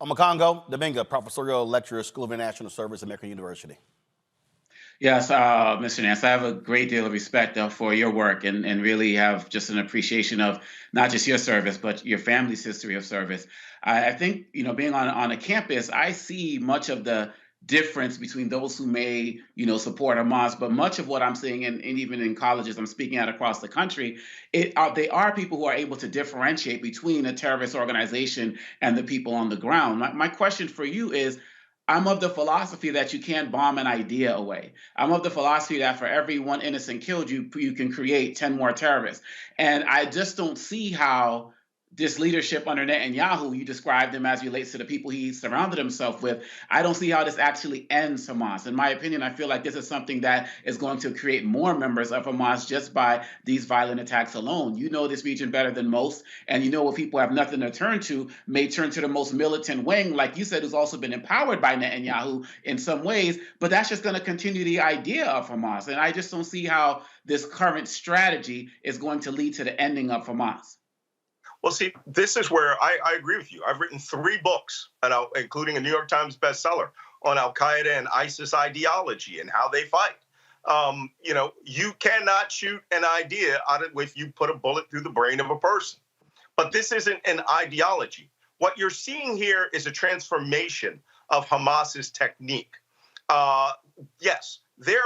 Omékongo Dibinga, professorial lecturer, School of International Service, American University. Yes, Mr. Nance, I have a great deal of respect for your work and really have just an appreciation of not just your service, but your family's history of service. I think, being on a campus, I see much of the difference between those who may, support Hamas, but much of what I'm seeing, and even in colleges I'm speaking at across the country, they are people who are able to differentiate between a terrorist organization and the people on the ground. My question for you is, I'm of the philosophy that you can't bomb an idea away. I'm of the philosophy that for every one innocent killed, you can create 10 more terrorists. And I just don't see how this leadership under Netanyahu, you described him as relates to the people he surrounded himself with. I don't see how this actually ends Hamas. In my opinion, I feel like this is something that is going to create more members of Hamas just by these violent attacks alone. You know this region better than most, and you know what people have nothing to turn to may turn to the most militant wing, like you said, who's also been empowered by Netanyahu in some ways, but that's just going to continue the idea of Hamas. And I just don't see how this current strategy is going to lead to the ending of Hamas. Well, see, this is where I agree with you. I've written 3 books, including a New York Times bestseller, on Al-Qaeda and ISIS ideology and how they fight. You cannot shoot an idea out of if you put a bullet through the brain of a person. But this isn't an ideology. What you're seeing here is a transformation of Hamas's technique. Yes, their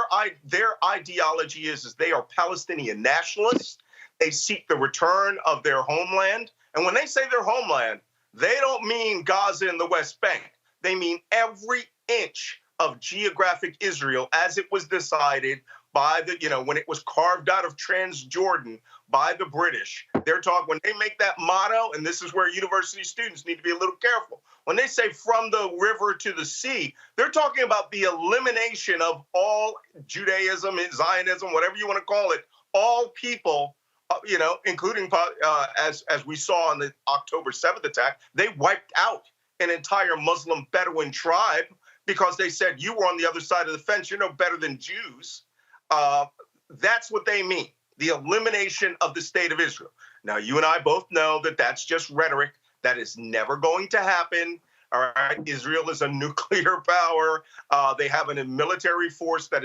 ideology is they are Palestinian nationalists. They seek the return of their homeland. And when they say their homeland, they don't mean Gaza and the West Bank. They mean every inch of geographic Israel as it was decided by when it was carved out of Transjordan by the British. They're talking, when they make that motto, and this is where university students need to be a little careful. When they say from the river to the sea, they're talking about the elimination of all Judaism, Zionism, whatever you want to call it, all people, including as we saw in the October 7th attack, they wiped out an entire Muslim Bedouin tribe because they said, you were on the other side of the fence, you're no better than Jews. That's what they mean, the elimination of the state of Israel. Now, you and I both know that that's just rhetoric. That is never going to happen. All right, Israel is a nuclear power. They have a military force that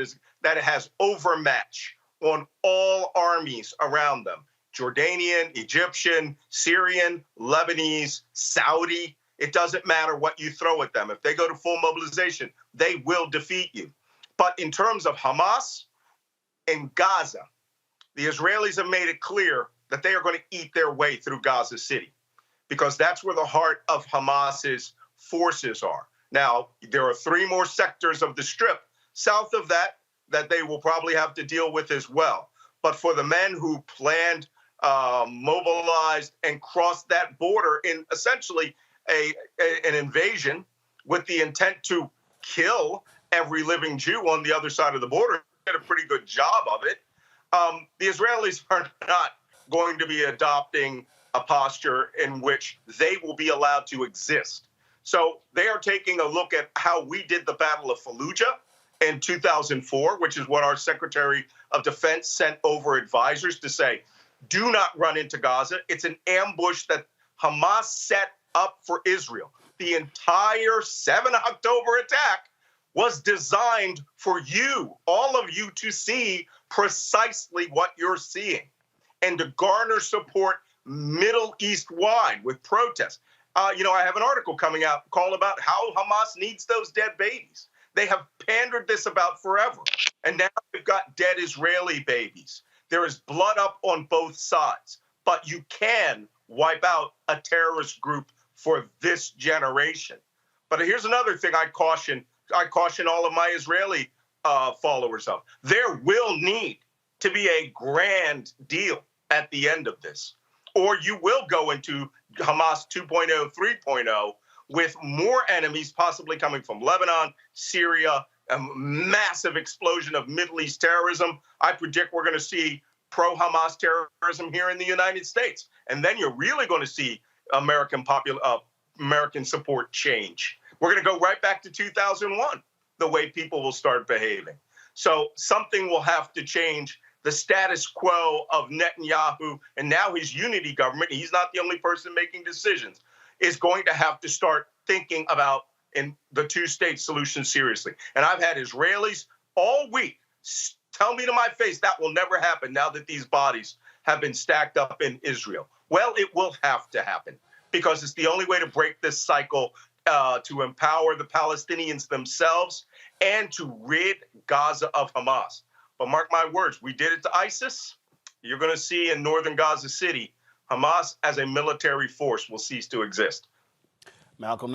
has overmatch on all armies around them. Jordanian, Egyptian, Syrian, Lebanese, Saudi. It doesn't matter what you throw at them. If they go to full mobilization, they will defeat you. But in terms of Hamas and Gaza, the Israelis have made it clear that they are going to eat their way through Gaza City because that's where the heart of Hamas's forces are. Now, there are 3 more sectors of the Strip south of that they will probably have to deal with as well. But for the men who planned, mobilized, and crossed that border in essentially an invasion with the intent to kill every living Jew on the other side of the border, did a pretty good job of it. The Israelis are not going to be adopting a posture in which they will be allowed to exist. So they are taking a look at how we did the Battle of Fallujah in 2004, which is what our Secretary of Defense sent over advisors to say, do not run into Gaza. It's an ambush that Hamas set up for Israel. The entire 7 October attack was designed for you, all of you, to see precisely what you're seeing and to garner support Middle East wide with protests. I have an article coming out called about how Hamas needs those dead babies. They have pandered this about forever. And now we've got dead Israeli babies. There is blood up on both sides. But you can wipe out a terrorist group for this generation. But here's another thing I caution all of my Israeli followers of. There will need to be a grand deal at the end of this. Or you will go into Hamas 2.0, 3.0 with more enemies possibly coming from Lebanon, Syria, a massive explosion of Middle East terrorism. I predict we're going to see pro-Hamas terrorism here in the United States. And then you're really going to see American support change. We're going to go right back to 2001, the way people will start behaving. So something will have to change. The status quo of Netanyahu and now his unity government, he's not the only person making decisions, is going to have to start thinking about in the two-state solution seriously. And I've had Israelis all week tell me to my face that will never happen now that these bodies have been stacked up in Israel. Well, it will have to happen because it's the only way to break this cycle, to empower the Palestinians themselves and to rid Gaza of Hamas. But mark my words, we did it to ISIS. You're going to see in northern Gaza City, Hamas as a military force will cease to exist. Malcolm